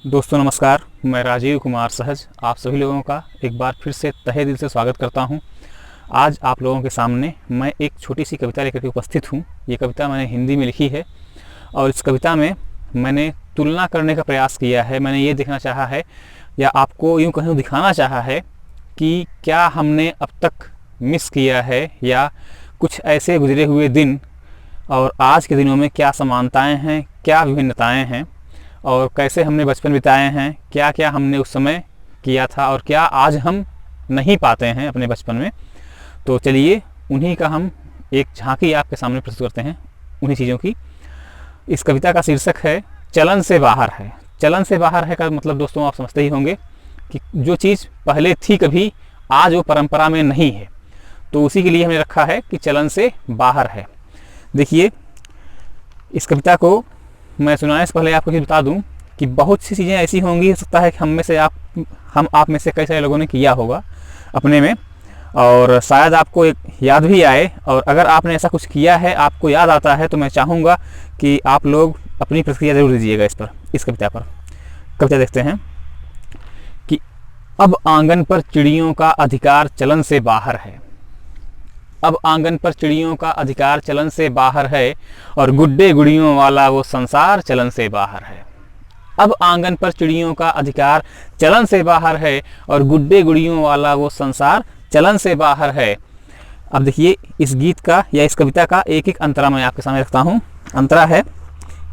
दोस्तों नमस्कार, मैं राजीव कुमार सहज आप सभी लोगों का एक बार फिर से तहे दिल से स्वागत करता हूं। आज आप लोगों के सामने मैं एक छोटी सी कविता लेकर के उपस्थित हूं। ये कविता मैंने हिंदी में लिखी है और इस कविता में मैंने तुलना करने का प्रयास किया है। मैंने ये देखना चाहा है या आपको यूँ कहूँ दिखाना चाहा है कि क्या हमने अब तक मिस किया है या कुछ ऐसे गुजरे हुए दिन और आज के दिनों में क्या समानताएँ हैं, क्या विभिन्नताएँ हैं और कैसे हमने बचपन बिताए हैं, क्या क्या हमने उस समय किया था और क्या आज हम नहीं पाते हैं अपने बचपन में। तो चलिए उन्हीं का हम एक झांकी आपके सामने प्रस्तुत करते हैं, उन्हीं चीज़ों की। इस कविता का शीर्षक है चलन से बाहर है। चलन से बाहर है का मतलब दोस्तों आप समझते ही होंगे कि जो चीज़ पहले थी कभी आज वो परंपरा में नहीं है, तो उसी के लिए हमने रखा है कि चलन से बाहर है। देखिए इस कविता को मैं सुनाने से पहले आपको ये बता दूं कि बहुत सी चीज़ें ऐसी होंगी, हो सकता है कि हम आप में से कई सारे लोगों ने किया होगा अपने में और शायद आपको एक याद भी आए। और अगर आपने ऐसा कुछ किया है, आपको याद आता है, तो मैं चाहूँगा कि आप लोग अपनी प्रतिक्रिया ज़रूर दीजिएगा इस कविता पर। कविता देखते हैं कि अब आंगन पर चिड़ियों का अधिकार चलन से बाहर है। अब आंगन पर चिड़ियों का अधिकार चलन से बाहर है और गुड्डे गुड़ियों वाला वो संसार चलन से बाहर है। अब आंगन पर चिड़ियों का अधिकार चलन से बाहर है और गुड्डे गुड़ियों वाला वो संसार चलन से बाहर है। अब देखिए इस गीत का या इस कविता का एक एक अंतरा मैं आपके सामने रखता हूँ। अंतरा है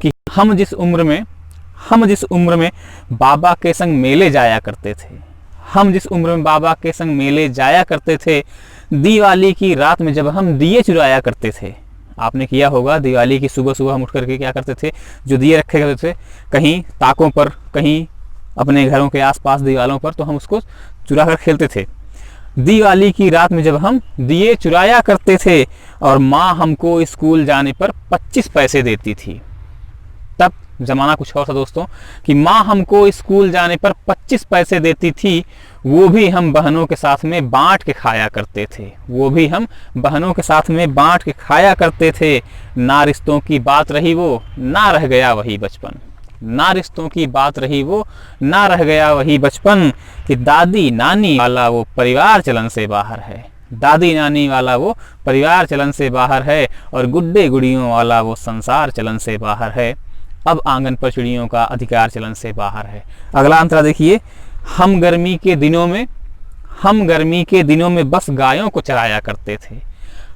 कि हम जिस उम्र में बाबा के संग मेले जाया करते थे, हम जिस उम्र में बाबा के संग मेले जाया करते थे, दिवाली की रात में जब हम दिए चुराया करते थे। आपने किया होगा, दिवाली की सुबह सुबह हम उठ करके क्या करते थे, जो दिए रखे करते थे कहीं ताकों पर, कहीं अपने घरों के आसपास दीवालों पर, तो हम उसको चुरा कर खेलते थे। दिवाली की रात में जब हम दिए चुराया करते थे और माँ हमको स्कूल जाने पर 25 पैसे देती थी। तब ज़माना कुछ और था दोस्तों कि माँ हमको स्कूल जाने पर 25 पैसे देती थी, वो भी हम बहनों के साथ में बांट के खाया करते थे। वो भी हम बहनों के साथ में बांट के खाया करते थे। ना रिश्तों की बात रही वो, ना रह गया वही बचपन। ना रिश्तों की बात रही वो, ना रह गया वही बचपन कि दादी नानी वाला वो परिवार चलन से बाहर है। दादी नानी वाला वो परिवार चलन से बाहर है और गुड्डे गुड़ियों वाला वो संसार चलन से बाहर है। अब आंगन पर चिड़ियों का अधिकार चलन से बाहर है। अगला अंतरा देखिए, हम गर्मी के दिनों में बस गायों को चराया करते थे।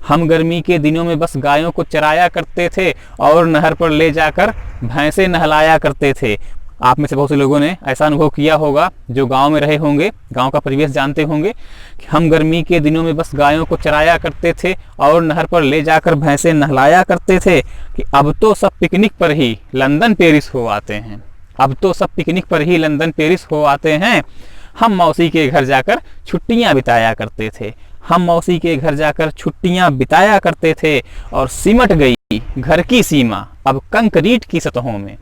हम गर्मी के दिनों में बस गायों को चराया करते थे और नहर पर ले जाकर भैंसे नहलाया करते थे। आप में से बहुत से लोगों ने ऐसा अनुभव किया होगा जो गांव में रहे होंगे, गांव का परिवेश जानते होंगे कि हम गर्मी के दिनों में बस गायों को चराया करते थे और नहर पर ले जाकर भैंसे नहलाया करते थे कि अब तो सब पिकनिक पर ही लंदन पेरिस हो आते हैं। अब तो सब पिकनिक पर ही लंदन पेरिस हो आते हैं। हम मौसी के घर जाकर छुट्टियां बिताया करते थे। हम मौसी के घर जाकर छुट्टियां बिताया करते थे और सिमट गई घर की सीमा अब कंक्रीट की सतहों में।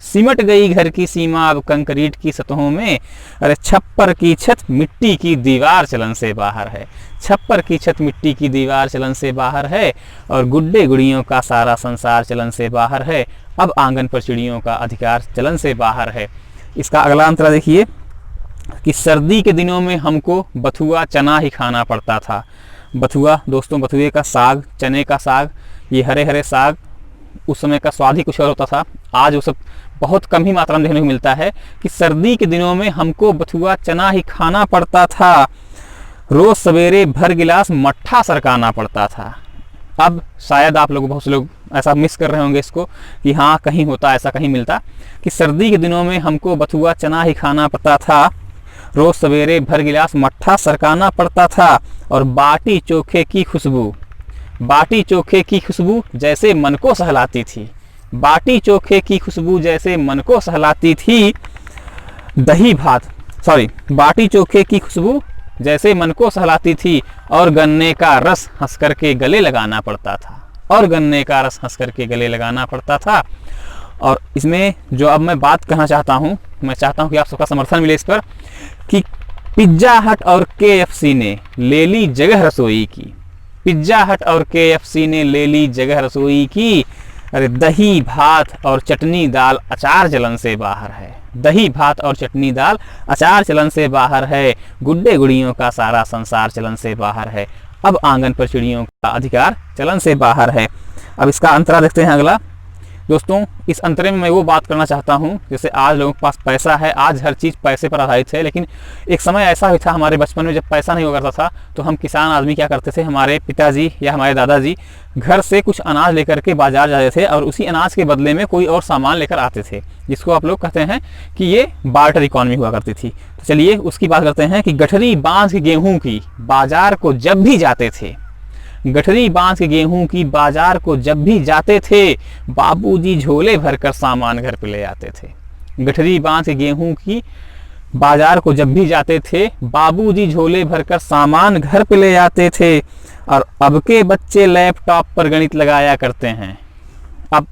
सिमट गई घर की सीमा अब कंक्रीट की सतहों में। अरे छप्पर की छत मिट्टी की दीवार चलन से बाहर है। छप्पर की छत मिट्टी की दीवार चलन से बाहर है और गुड्डे गुड़ियों का सारा संसार चलन से बाहर है। अब आंगन पर चिड़ियों का अधिकार चलन से बाहर है। इसका अगला अंतरा देखिए कि सर्दी के दिनों में हमको बथुआ चना ही खाना पड़ता था। बथुआ दोस्तों, बथुए का साग, चने का साग, ये हरे हरे साग, उस समय का स्वाद ही कुछ और होता था। आज वो सब बहुत कम ही मात्रा में देखने को मिलता है कि सर्दी के दिनों में हमको बथुआ चना ही खाना पड़ता था। रोज सवेरे भर गिलास मट्ठा सरकाना पड़ता था। अब शायद आप लोग, बहुत से लोग ऐसा मिस कर रहे होंगे इसको कि हाँ कहीं होता, ऐसा कहीं मिलता कि सर्दी के दिनों में हमको बथुआ चना ही खाना पड़ता था। रोज सवेरे भर गिलास मट्ठा सरकाना पड़ता था और बाटी चोखे की खुशबू जैसे मन को सहलाती थी। बाटी चोखे की खुशबू जैसे मन को सहलाती थी। बाटी चोखे की खुशबू जैसे मन को सहलाती थी और गन्ने का रस हंस करके गले लगाना पड़ता था। और इसमें जो अब मैं बात कहना चाहता हूँ, मैं चाहता हूँ कि आप सबका समर्थन मिले इस पर कि पिज्जा हट और KFC ने ले ली जगह रसोई की। पिज्जा हट और KFC ने ले ली जगह रसोई की। अरे दही भात और चटनी दाल अचार चलन से बाहर है। दही भात और चटनी दाल अचार चलन से बाहर है, गुड्डे गुड़ियों का सारा संसार चलन से बाहर है, अब आंगन पर चिड़ियों का अधिकार चलन से बाहर है। अब इसका अंतरा देखते हैं अगला। दोस्तों, इस अंतरे में मैं वो बात करना चाहता हूँ, जैसे आज लोगों के पास पैसा है, आज हर चीज़ पैसे पर आधारित है, लेकिन एक समय ऐसा भी था हमारे बचपन में जब पैसा नहीं हुआ करता था तो हम किसान आदमी क्या करते थे, हमारे पिताजी या हमारे दादाजी घर से कुछ अनाज लेकर के बाजार जाते थे और उसी अनाज के बदले में कोई और सामान लेकर आते थे, जिसको आप लोग कहते हैं कि ये बार्टर इकॉनमी हुआ करती थी। तो चलिए उसकी बात करते हैं कि गठरी बांस के गेहूँ की बाजार को जब भी जाते थे, गठरी बांस के गेहूं की बाजार को जब भी जाते थे, बाबूजी झोले भरकर सामान घर पे ले आते थे। गठरी बांस के गेहूं की बाजार को जब भी जाते थे, बाबूजी झोले भरकर सामान घर पे ले आते थे। और अब के बच्चे लैपटॉप पर गणित लगाया करते हैं। अब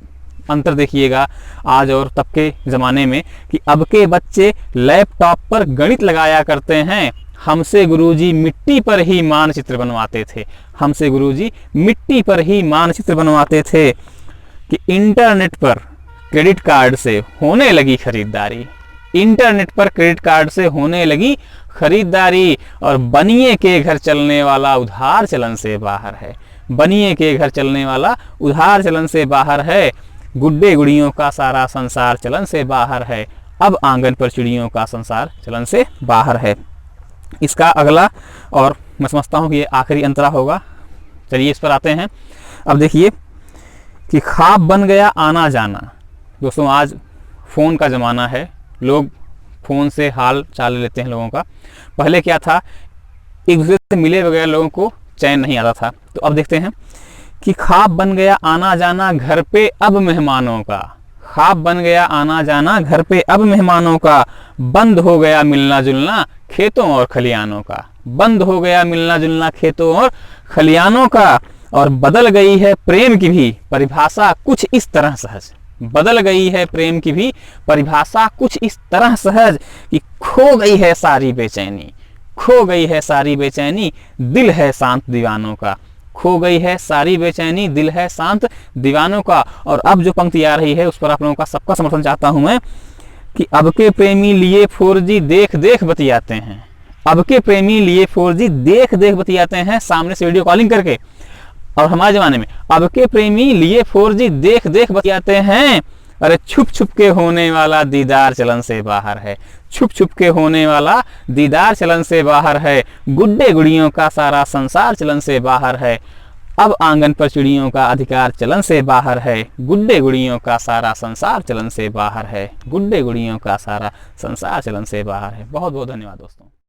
अंतर देखिएगा आज और तब के ज़माने में कि अब के बच्चे लैपटॉप पर गणित लगाया करते हैं। हमसे गुरुजी मिट्टी पर ही मानचित्र बनवाते थे, हमसे गुरुजी मिट्टी पर ही मानचित्र बनवाते थे कि इंटरनेट पर क्रेडिट कार्ड से होने लगी खरीदारी, इंटरनेट पर क्रेडिट कार्ड से होने लगी खरीदारी, और बनिए के घर चलने वाला उधार चलन से बाहर है, बनिए के घर चलने वाला उधार चलन से बाहर है, गुड्डे गुड़ियों का सारा संसार चलन से बाहर है, अब आंगन पर चिड़ियों का संसार चलन से बाहर है। इसका अगला और मैं समझता हूँ कि ये आखिरी अंतरा होगा। चलिए इस पर आते हैं। अब देखिए कि ख्वाब बन गया आना जाना। दोस्तों, आज फ़ोन का ज़माना है, लोग फ़ोन से हाल चाल लेते हैं लोगों का। पहले क्या था, एक दूसरे से मिले बगैर लोगों को चैन नहीं आता था। तो अब देखते हैं कि ख्वाब बन गया आना जाना घर पे अब मेहमानों का, ख्वाब बन गया आना जाना घर पे अब मेहमानों का, बंद हो गया मिलना जुलना खेतों और खलियानों का, बंद हो गया मिलना जुलना खेतों और खलियानों का, और बदल गई है प्रेम की भी परिभाषा कुछ इस तरह सहज, बदल गई है प्रेम की भी परिभाषा कुछ इस तरह सहज कि खो गई है सारी बेचैनी, खो गई है सारी बेचैनी दिल है शांत दीवानों का, खो गई है सारी बेचैनी दिल है शांत दीवानों का। और अब जो पंक्ति आ रही है उस पर आप लोगों का सबका समर्थन चाहता हूं मैं कि अब के प्रेमी लिए 4G देख देख बतियाते हैं, अब के प्रेमी लिए 4G देख देख बतियाते हैं सामने से वीडियो कॉलिंग करके। और हमारे ज़माने में अब के प्रेमी लिए 4G देख देख बतियाते हैं, अरे छुप छुप के होने वाला दीदार चलन से बाहर है, छुप छुप के होने वाला दीदार चलन से बाहर है, गुड्डे गुड़ियों का सारा संसार चलन से बाहर है, अब आंगन पर चिड़ियों का अधिकार चलन से बाहर है, गुड्डे गुड़ियों का सारा संसार चलन से बाहर है, गुड्डे गुड़ियों का सारा संसार चलन से बाहर है। बहुत बहुत धन्यवाद दोस्तों।